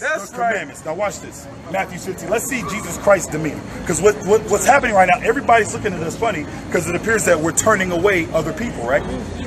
the commandments. Now watch this. Matthew 15. Let's see Jesus Christ's demeanor. Because what's happening right now, everybody's looking at us funny because it appears that we're turning away other people, right?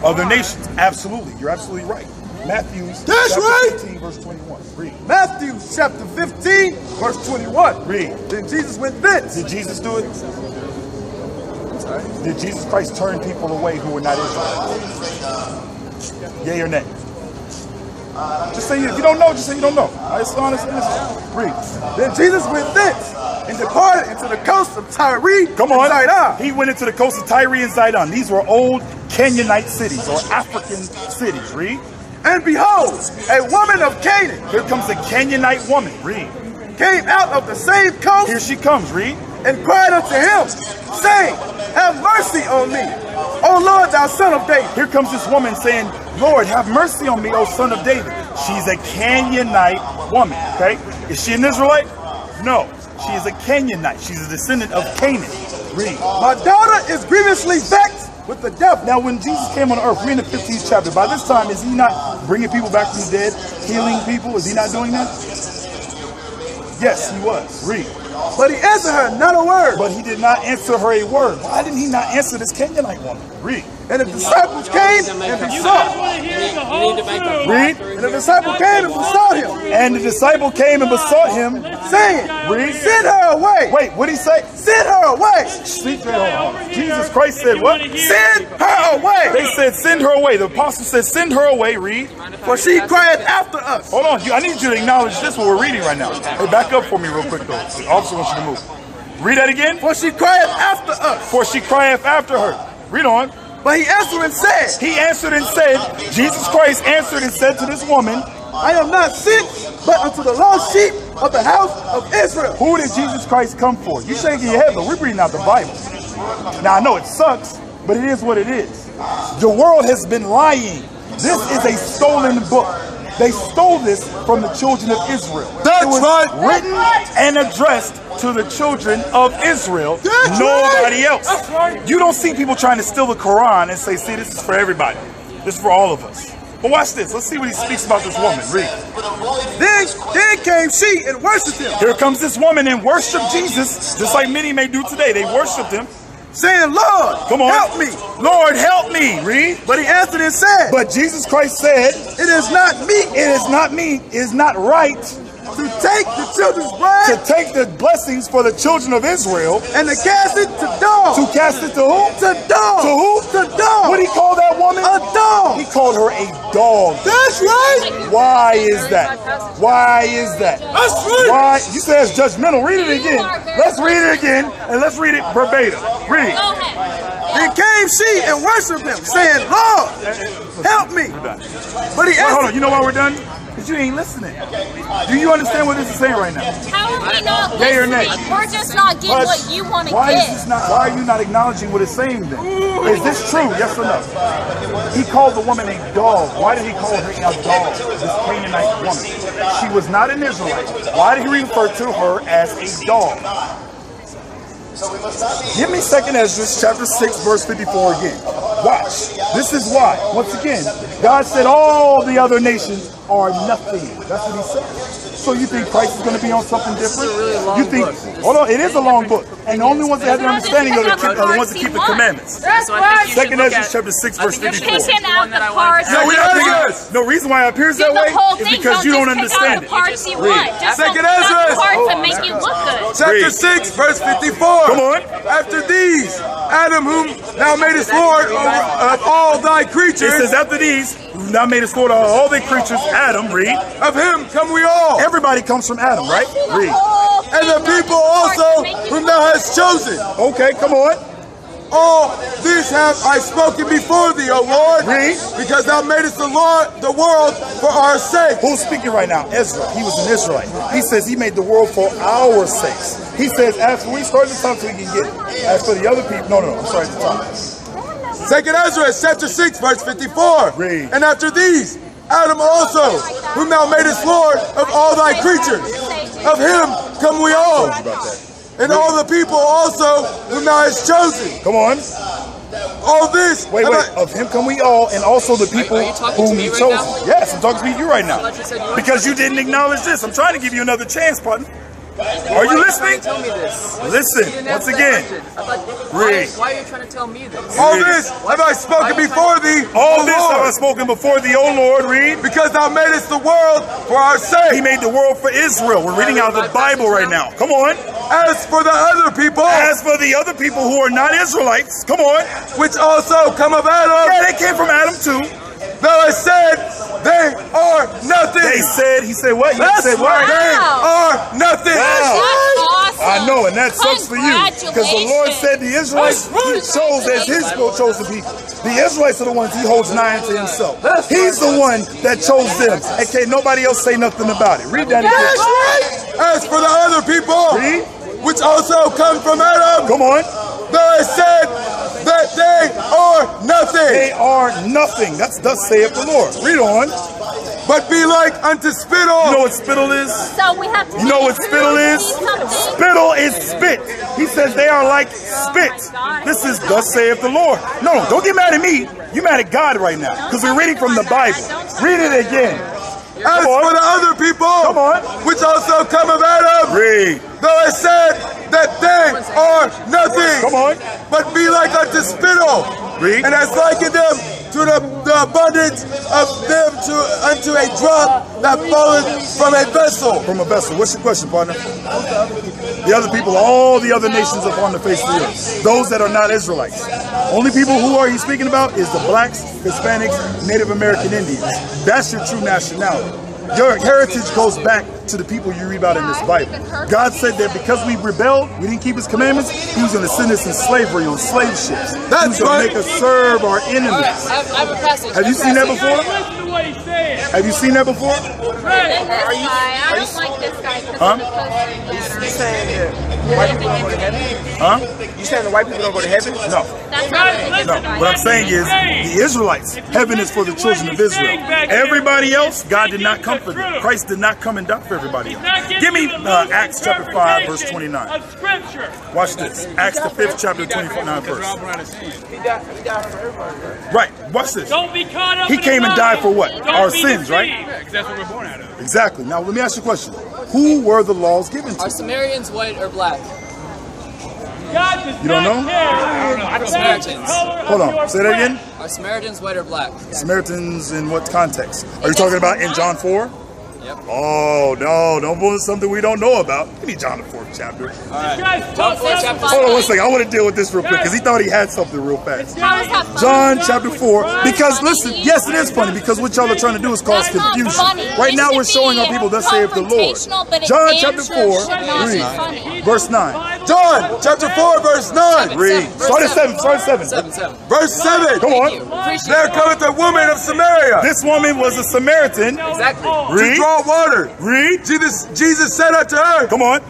Other nations. Absolutely. You're absolutely right. Matthew chapter 15, verse 21. Read. Matthew chapter 15, verse 21. Read. Then Jesus went thence. Did Jesus do it? Did Jesus Christ turn people away who were not Israelites? Yay or nay? Just say, if you don't know, just say you don't know. It's honest answer. Read. Then Jesus went thence and departed into the coast of Tyre and Sidon. He went into the coast of Tyre and Sidon. These were old Canaanite cities or African cities. Read. And behold, a woman of Canaan. Here comes a Canaanite woman. Read. Came out of the same coast. Here she comes. Read. And cried unto him, saying, have mercy on me, O Lord, thou son of David. Here comes this woman saying, Lord, have mercy on me, O son of David. She's a Canaanite woman, okay? Is she an Israelite? No. She is a Canaanite. She's a descendant of Canaan. Read. My daughter is grievously vexed with the devil. Now, when Jesus came on earth, we're in the 15th chapter. By this time, is he not bringing people back from the dead, healing people? Is he not doing that? Yes, he was. Read. But he answered her not a word. But he did not answer her a word. Why didn't he not answer this Canaanite woman? Read. And the disciples came and besought. Read. And the disciple came and besought him. And the disciple came and besought him, saying, read. Send her away. Wait, what did he say? Send her away. Jesus Christ said what? Send her away. They said send her away. The apostle said send her away. Read. For she cried after us. Hold on. I need you to acknowledge this what we're reading right now. Hey, back up for me real quick though. The officer wants you to move. Read that again. For she cried after us. For she crieth after her. Read on. But he answered and said. He answered and said. Jesus Christ answered and said to this woman, I am not sent but unto the lost sheep of the house of Israel. Who did Jesus Christ come for? You shaking your head, but we're reading out the Bible. Now I know it sucks, but it is what it is. The world has been lying. This is a stolen book. They stole this from the children of Israel. That's it was written and addressed to the children of Israel. Nobody else. You don't see people trying to steal the Quran and say, see, this is for everybody. This is for all of us. But watch this. Let's see what he speaks about this woman. Read. Then came she and worshipped him. Here comes this woman and worshiped Jesus, just like many may do today. They worshiped him, saying, Lord, come on, help me. Lord, help me. Read. But he answered and said, but Jesus Christ said, it is not me. It is not me. It is not right to take the children's bread, to take the blessings for the children of Israel, and to cast it to dogs. To cast it to who? To dogs. To who? To dogs. What did he call that woman? A dog. He called her a dog. That's right. Why is that? Why is that? That's right. Why? You say it's judgmental. Read it again. Let's read it again, and let's read it verbatim. Read. Then came she and worshipped him, saying, Lord, help me. But he answered. Hold on. You know why we're done? Because you ain't listening. Do you understand what this is saying right now? How are we not Yay or nay? We're just not getting what you want to Why get. is this not? Why are you not acknowledging what it's saying then? Is this true? Yes or no? He called the woman a dog. Why did he call her a dog? This Canaanite woman. She was not an Israelite. Why did he refer to her as a dog? Give me 2nd Ezra chapter 6 verse 54 again. Watch. This is why. Once again, God said all the other nations are nothing. That's what he said. So you think Christ is going to be on something different? You think, hold on, it is a long book. And the only ones that have the understanding of it are the ones that keep the commandments. 2nd Ezra chapter 6 verse 54. No, reason why it appears that way is because you don't understand it. Second Ezra to make you look good. Chapter 6 verse 54. Come on. After these, Adam whom thou madest Lord of all thy creatures. It says after these, thou madest Lord of all thy creatures, Adam, read. Of him come we all. Everybody comes from Adam, right? Read. And the people also whom thou hast chosen. Okay, come on. All this have I spoken before thee, O Lord. Read. Because thou madest the world for our sake. Who's speaking right now? Ezra. He was an Israelite. He says he made the world for our sakes. He says, as we start to talk so we can get it. As for the other people, no, I'm sorry to talk. 2nd Ezra chapter 6 verse 54. Read. And after these, Adam also, whom thou madest Lord of all thy creatures. Of him come we all. And all the people also whom thou hast chosen. Come on. All this. Wait. Of him come we all, and also the people whom he chose. Yes, I'm talking to you right now. Because you didn't acknowledge this. I'm trying to give you another chance, partner. Are you listening? Tell me this. Listen, once again. Read. Why are you trying to tell me this? All this have I spoken before thee, All O this Lord. have I spoken before thee, O Lord. Read. Because thou madest the world for our sake. He made the world for Israel. We're reading out of the Bible right now. Come on. As for the other people, As for the other people who are not Israelites, come on. which also come of Adam, Yeah, they came from Adam too. thou hast said they are nothing. He said what? He said what? They are nothing. Wow. Awesome. I know, and that sucks for you. Because the Lord said the Israelites he chose as his chosen people. The Israelites are the ones he holds nigh unto himself. He's the one that chose them. And can't nobody else say nothing about it. Read that again. As for the other people, Read. which also come from Adam, Come on. thou hast said that they are nothing. They are nothing. That's thus saith the Lord. Read on. But be like unto spittle. You know what spittle is? So we have to. You know what spittle is? Spittle is spit. He says they are like spit. This is thus saith the Lord. No, don't get mad at me. You're mad at God right now. Because we're reading from the Bible. Read it again. As for the other people, Come on. which also come of Adam, Read. thou hast said that they are nothing. Come on. But be like unto spittle. Read. And hast likened them to the abundance of them unto a drop that falleth from a vessel. From a vessel. What's your question, partner? The other people, all the other nations upon the face of the earth. Those that are not Israelites. Only people who are he speaking about is the blacks, Hispanics, Native American Indians. That's your true nationality. Your heritage goes back to the people you read about in this Bible. God said that because we rebelled, we didn't keep his commandments, he was going to send us in slavery on slave ships. He was going to make us serve our enemies. I have a passage. Have you seen that before? Listen to what he's saying. Have you seen that before? Then this guy, I don't like this guy because You saying that white people don't go to heaven? Huh? You saying the white people don't go to heaven? No. that's not what No, what I'm saying is the Israelites, heaven is for the children of Israel. Everybody else, God did not come for them. Christ did not come and die for everybody else. Give me Acts chapter 5, verse 29. Watch this. Acts the 5th chapter, 29 verse. He died for everybody. Right, watch this. Don't be caught up He in came the and died for what? Don't Our be sins, right? deceived. Because that's what we're born out of. Exactly. Now let me ask you a question. Who were the laws given Are to? Sumerians white or black? God does You don't not know? care. I don't know. I don't Samaritans. Hold on, say that again. Are Samaritans white or black? Samaritans in what context? Are you talking about in John 4? Yep. Oh, no, don't pull something we don't know about. Give me John the 4th chapter. John 4 chapter Hold on one second. I want to deal with this real quick because he thought he had something real fast. How is that funny? John chapter 4. Because listen, yes, it is funny because what y'all are trying to do is cause That's not confusion. funny. Right It now should we're showing our be people, thus saith the Lord. confrontational, but John advances chapter 4, should not be read. funny. Verse 9. John chapter 4, verse 9. Read. Start at 7. Start at 7. 7. Verse 7. Come Thank you. on. Appreciate There it. cometh a woman of Samaria This woman was a Samaritan. Exactly. to Read. draw water. Read. Jesus said unto her, Come on.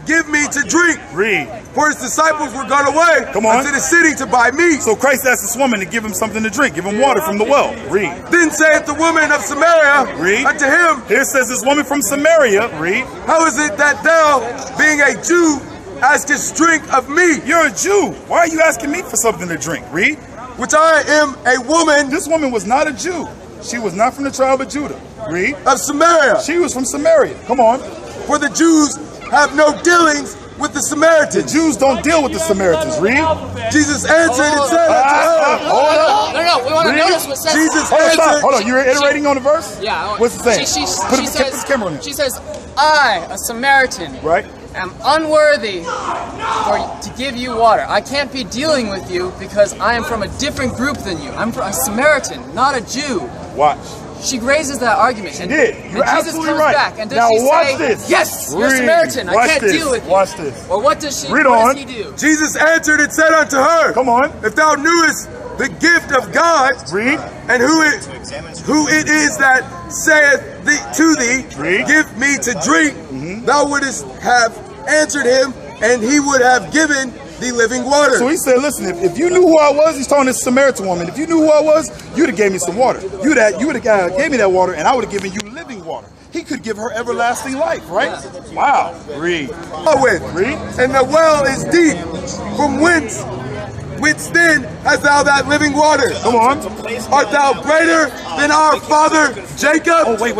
Give me to drink. Read. For his disciples were gone away Come on. unto the city to buy meat. So Christ asked this woman to give him something to drink. Give him water from the well. Read. Then saith the woman of Samaria Read. unto him, Here says this woman from Samaria. Read. how is it that thou, being a Jew, askest drink of me, You're a Jew. Why are you asking me for something to drink? Read. which I am a woman This woman was not a Jew. She was not from the tribe of Judah. Read. of Samaria? She was from Samaria. Come on. For the Jews have no dealings with the The Samaritans. Jews don't deal with the Samaritans. Read. Jesus answered and said unto her, Hold up. No, we want to Read. notice what says. Jesus Hold on, stop. answered, Hold on. You're iterating on the verse? Yeah. What's it saying? She Put the says, camera on him. she says, I, a Samaritan, Right? am unworthy to give you water. I can't be dealing with you because I am from a different group than you. I'm a Samaritan, not a Jew. Watch. She raises that argument. And, did. You're and Jesus absolutely comes right. back. And does Now she watch say, this. yes, you're a Read. Samaritan. I Watch can't this. deal with you. Watch this. Or what does she? Read what on. does he do? Jesus answered and said unto her, Come on. if thou knewest the gift of God, Read. and who it is that saith to thee, Read. give me to drink, thou wouldest have answered him, and he would have given thee living water. So he said, listen, if you knew who I was, he's talking to this Samaritan woman. If you knew who I was, you'd have gave me some water. You would have gave me that water, and I would have given you living water. He could give her everlasting life, right? Yeah. Wow. Read. With. Read. And the well is deep, from whence whence then hast thou that living water? Come on. Art thou greater than our father Jacob? Oh, wait.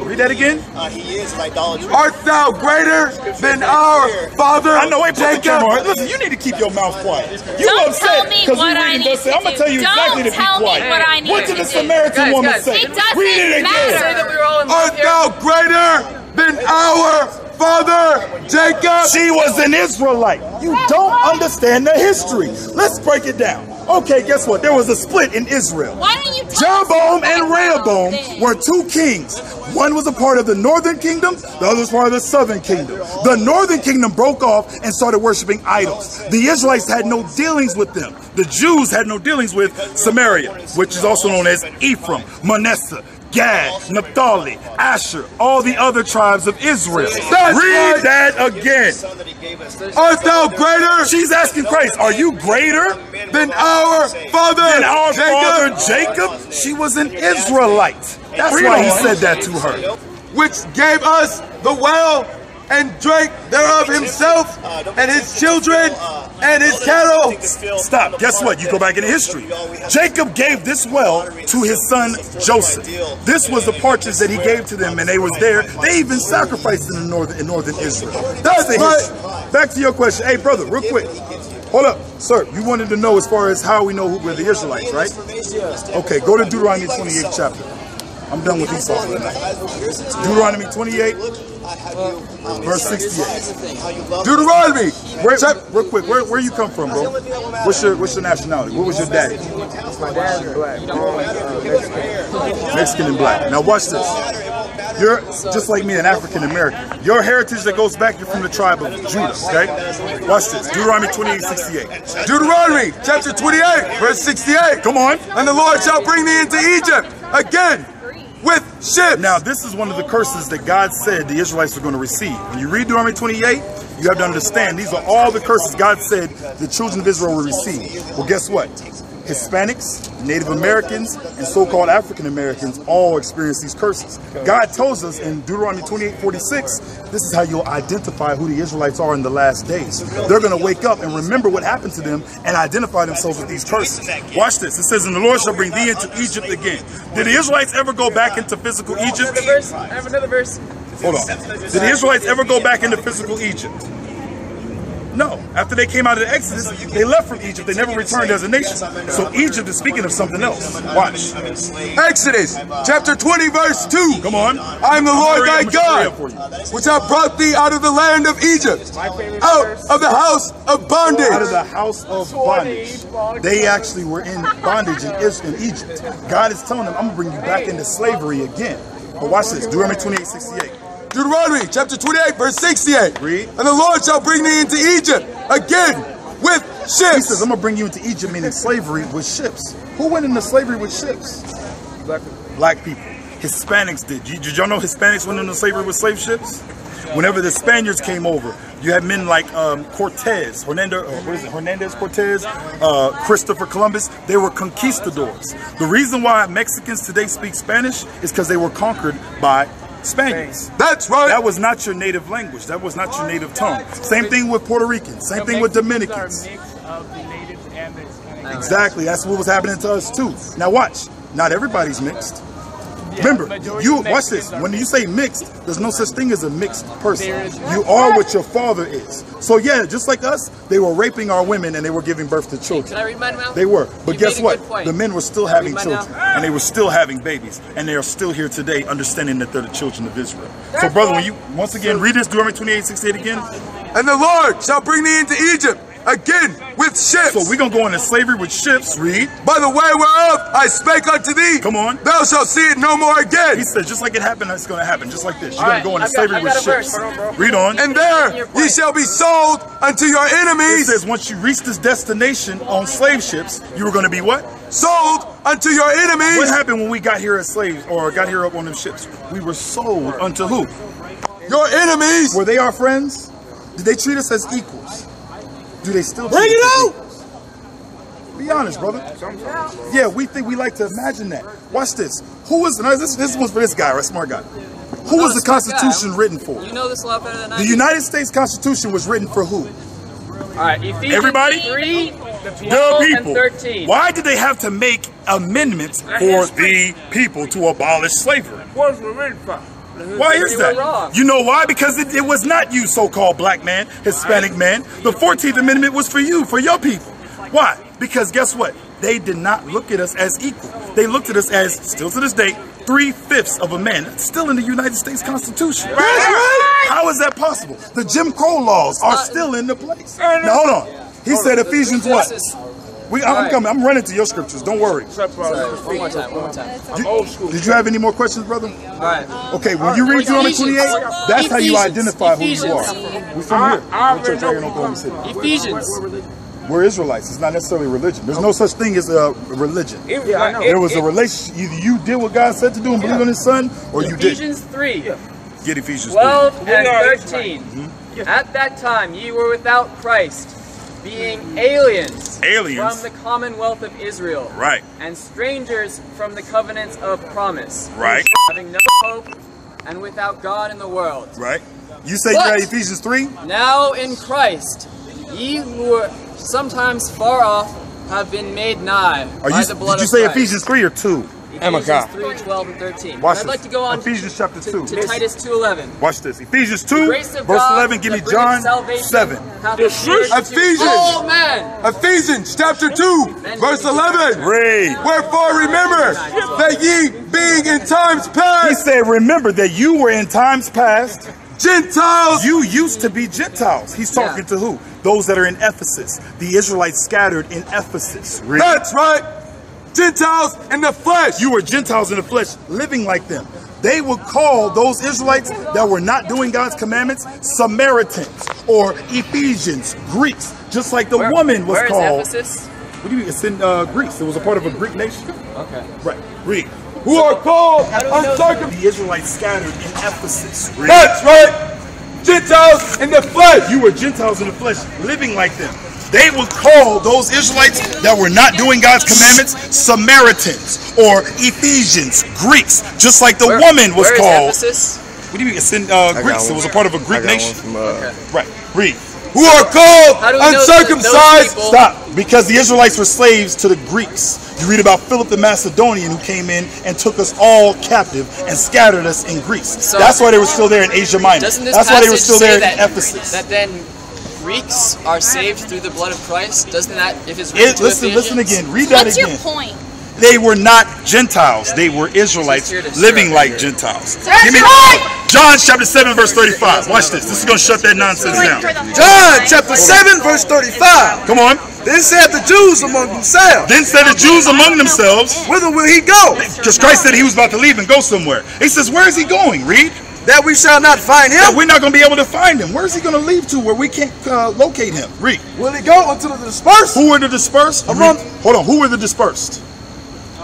Read that again. Art thou greater than our father I know, wait, put the Jacob? camera on. Listen, you need to keep your mouth quiet. You Don't upset tell me 'cause what we I reading need this. to I'm gonna do. tell you exactly to Don't be tell me quiet. what I need What to did the do. Samaritan woman Guys, say? It doesn't Read it again. matter. Say that we were all in love Art here. thou greater than our father Jacob? She was an Israelite. You don't understand the history. Let's break it down. Okay, guess what? There was a split in Israel. Why don't you tell us Jeroboam your and background Rehoboam then? were two kings. One was a part of the northern kingdom, the other was part of the southern kingdom. The northern kingdom broke off and started worshiping idols. The Israelites had no dealings with them. The Jews had no dealings with Samaria, which is also known as Ephraim, Manasseh, Gad, Naphtali, Asher, all the other tribes of Israel. Read that again. Art thou greater She's asking Christ, are you greater than our father than our father Jacob? Jacob? She was an Israelite. That's why he said that to her. Which gave us the well and drank thereof himself and his children and his cattle. Stop. Guess what? You go back into history. Jacob gave this well to his son Joseph. This was the parches that he gave to them, and they was there. They even sacrificed in northern Israel. That's the history. Back to your question. Hey, brother, real quick. Hold up. Sir, you wanted to know as far as how we know who we're the Israelites, right? Okay, go to Deuteronomy 28 chapter. I'm done with Esau for tonight. Deuteronomy 28, verse 68. Deuteronomy. Real quick, where you come from, bro? What's your nationality? What was your daddy? My dad's black. Mexican and black. Now watch this. You're just like me, an African American. Your heritage that goes back, you're from the tribe of Judah, okay? Watch this. Deuteronomy 28:68. Deuteronomy chapter 28, verse 68. Come on. And the Lord shall bring thee into Egypt again with ships. Now, this is one of the curses that God said the Israelites were going to receive. When you read Deuteronomy 28, you have to understand these are all the curses God said the children of Israel will receive. Well, guess what? Hispanics, Native Americans, and so-called African Americans all experience these curses. God tells us in Deuteronomy 28:46, this is how you'll identify who the Israelites are in the last days. They're going to wake up and remember what happened to them and identify themselves with these curses. Watch this. It says, and the Lord shall bring thee into Egypt again. Did the Israelites ever go back into physical Egypt? I have another verse. Hold on. Did the Israelites ever go back into physical Egypt? No. After they came out of the Exodus, they left from Egypt. They never returned as a nation. So Egypt is speaking of something else. Watch. Exodus chapter 20, verse 2. Come on. I am the Lord thy God, which have brought thee out of the land of Egypt, out of the house of bondage. Out of the house of bondage. They actually were in bondage in Egypt. God is telling them, I'm going to bring you back into slavery again. But watch this. Deuteronomy 28:68. Deuteronomy chapter 28, verse 68. Read. And the Lord shall bring thee into Egypt again with ships. He says, I'm going to bring you into Egypt, meaning slavery with ships. Who went into slavery with ships? Black people. Hispanics did. Did y'all know Hispanics went into slavery with slave ships? Whenever the Spaniards came over, you had men like Cortez, Hernandez Cortez, Christopher Columbus. They were conquistadors. The reason why Mexicans today speak Spanish is because they were conquered by Spaniards. That's right. That was not your native language. That was not your native tongue. Same thing with Puerto Ricans. Same thing with Dominicans. Exactly. That's what was happening to us too. Now watch. Not everybody's mixed. Remember, you watch this. When you say mixed, there's no such thing as a mixed person. You are what your father is. So yeah, just like us, they were raping our women and they were giving birth to children. Can I read mine now? They were. But You guess made a what? good point. The men were still having mine children. now? And they were still having babies. And they are still here today understanding that they're the children of Israel. So brother, when you once again read this, Deuteronomy 28:68 again. And the Lord shall bring thee into Egypt again with ships. So we're going to go into slavery with ships. Read. By the way whereof I spake unto thee. Come on. Thou shalt see it no more again. He said, just like it happened, it's going to happen. Just like this. You're All going to go right, into slavery I with got a verse. ships. Hold on, bro. Read on. And there ye shall be sold unto your It enemies. says once you reach this destination on slave ships, you were going to be what? Sold unto your enemies. What happened when we got here as slaves or got here up on them ships? We were sold unto who? Your enemies. Were they our friends? Did they treat us as equals? Do they still Bring treat it us as out. equals? Be honest, brother. Yeah, we like to imagine that. Watch this. Who was this one's for this guy, right? Smart guy. Who was the Constitution written for? You know this a lot better than I The do. United States Constitution was written for who? All right, Ephesians Everybody? 3. 12 and people. 13. Why did they have to make amendments for the people to abolish slavery? Why is They were wrong. that? You know why? Because it was not you, so-called black man, Hispanic man. The 14th Amendment was for you, for your people. Why? Because guess what? They did not look at us as equal. They looked at us as, still to this day, 3/5 of a man. That's still in the United States Constitution. That's right. How is that possible? The Jim Crow laws are still in the place. Now hold on. He said Ephesians what? I'm coming. I'm running to your scriptures. Don't worry. One more time. Did you have any more questions, brother? All right. Okay, when you read Deuteronomy 28, that's how you identify who you are. We from here. What church are you in Oklahoma City? Ephesians. We're Israelites. It's not necessarily religion. There's no such thing as a religion. Yeah, I know. There was a relationship. Either you did what God said to do and believe in His Son, or you didn't. Ephesians 3. Get Ephesians 12 and 13. At that time ye were without Christ, being aliens from the commonwealth of Israel, Right. and strangers from the covenants of promise, Right. having no hope and without God in the world. Right. You say you're at Ephesians 3? Now in Christ, ye who were sometimes far off have been made nigh by the blood Did you of say Christ. Ephesians 3 or 2? Ephesians 3, 12, and 13. Watch I'd this. like to go on Ephesians chapter 2. to Titus 2:11. Watch this. Ephesians 2, Grace of verse God 11. Give me that John bringeth salvation 7. hath appeared to Ephesians. all men. Ephesians chapter 2, verse 11. Read. Wherefore remember that ye being in times He past said, remember that you were in times past. Gentiles. You used to be Gentiles. He's talking to who? Those that are in Ephesus. The Israelites scattered in Ephesus. Read. That's right. Gentiles in the flesh. You were Gentiles in the flesh, living like them. They would call those Israelites that were not doing God's commandments Samaritans or Ephesians, Greeks, just like the woman was Where called. is Ephesus? What do you mean? It's in Greece. It was a part of a Greek nation. Okay. Right. Read. Who are called uncircumcised. The Israelites scattered in Ephesus. Read. That's right. Gentiles in the flesh. You were Gentiles in the flesh, living like them. They would call those Israelites that were not doing God's commandments Samaritans or Ephesians, Greeks, just like the woman was Where called. is Ephesus? What do you mean? It's in Greece. It was a part of a Greek nation. Right. Read. Who are called How do we know uncircumcised. those people- Stop. Because the Israelites were slaves to the Greeks. You read about Philip the Macedonian who came in and took us all captive and scattered us in Greece. So- That's why they were still there in Asia Minor. Doesn't this That's why they were passage still there say in that, Ephesus. that then Greeks are saved through the blood of Christ? Doesn't that, if it's written to Listen Ephesians? again. Read that What's again. your point? They were not Gentiles. They were Israelites Just here to living stir like up Gentiles. That's Give me right! John chapter 7 verse 35. Watch this. This is going to shut that nonsense down. John chapter 7 verse 35. Come on. Then said the Jews among themselves, Then said the Jews among themselves, whither will he go? because Christ said he was about to leave and go somewhere. He says, where is he going? Read. That we shall not find That him? we're not going to be able to find him. Where is he going to leave to where we can't locate him? Read. Will he go unto the dispersed? Who were the dispersed? Among- Hold on. Who were the dispersed?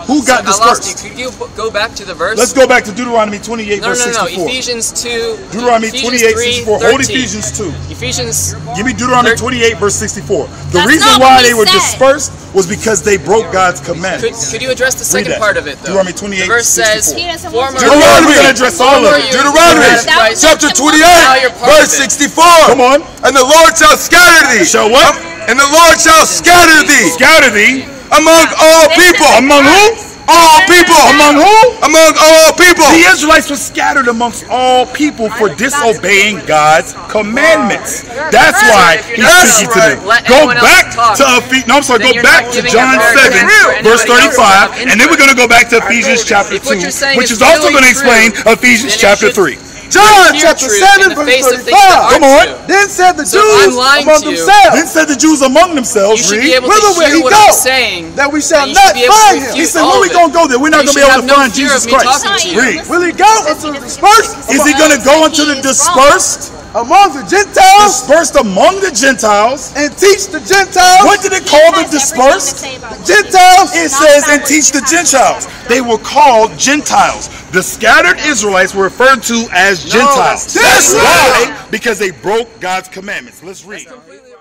Who got I lost dispersed? you. Could you go back to the verse? Let's go back to Deuteronomy 28 No, verse no, no. 64. Ephesians 2. Deuteronomy Ephesians 28, 3, 64. Hold 13. Ephesians 2. Ephesians. Give me Deuteronomy 28 verse 64. The That's reason not why what he they were said. dispersed was because they broke God's commandments. Could you address the second that. part of it, though? Deuteronomy 28, The verse says, 64. He doesn't want former to. Deuteronomy, we're going to address all of it. Deuteronomy That was chapter just a 28 Now you're part verse of it. 64. Come on. And the Lord shall scatter thee. Shall what? And the Lord shall scatter thee Scatter thee. among all people. Among who? All people. Among who? Among all people. The Israelites were scattered amongst all people for disobeying God's commandments. That's why he's speaking to them. Let Go anyone else back talk. to Ephesians. No, I'm sorry. Then Go you're back not to giving John a 7, paragraph for verse anybody else to 35, have and then we're going to go back to Ephesians chapter If what 2, you're saying which is is also really going to explain true, Ephesians then it chapter should 3. John Hear chapter truth 7 in the verse face of things 35. that aren't Come on. true. Then said the So if I'm Jews lying among to you, themselves, Then said the Jews among You themselves, should be read, able whither to will hear he what go? I'm saying. that we shall and you not should be able to find refute him. he said, all where we of it. going to go there? We're not You going to be should able to have no find fear Jesus of me Christ. talking to you. Read. Will he go unto the dispersed Is he going to go into the dispersed? among the Gentiles Dispersed among the Gentiles. and teach the Gentiles? What did it call the dispersed? Gentiles? It says, and teach the Gentiles. They were called Gentiles. The scattered Israelites were referred to as Gentiles. that's Why? Because they broke God's commandments. Let's read. Completely